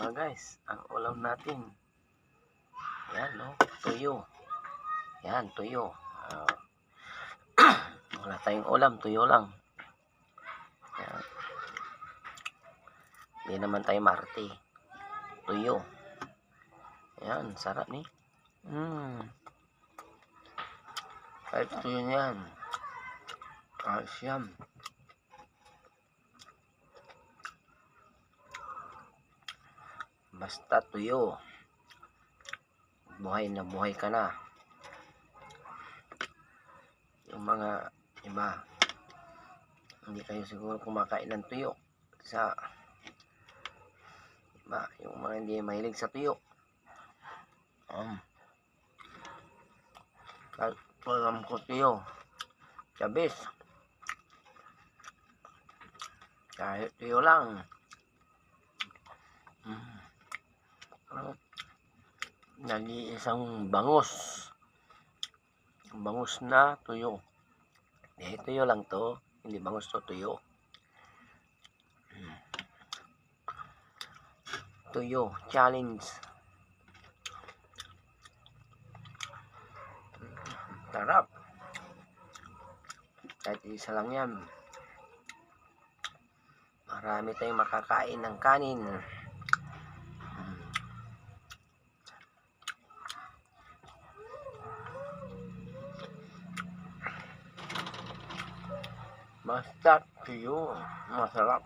Mga guys, ang ulam natin. Yan, no? Tuyo. Yan, tuyo. Wala tayong ulam, tuyo lang. Yan. Hindi naman tayo marte. Tuyo. Yan, sarap ni. Kahit tuyo yan. Calcium. Basta tuyo. Buhay na buhay ka na. Yung mga iba, hindi kayo siguro kumakain ng tuyo. Sa iba, yung mga hindi mahilig sa tuyo. Alam ko tuyo. Chabis. Kahit tuyo lang. Nag-iisang bangus na tuyo. Tuyo lang to, hindi bangus to, tuyo. Tuyo challenge. Sarap. Kahit isa lang yan, marami tayong makakain ng kanin. Basta tuyo, masarap.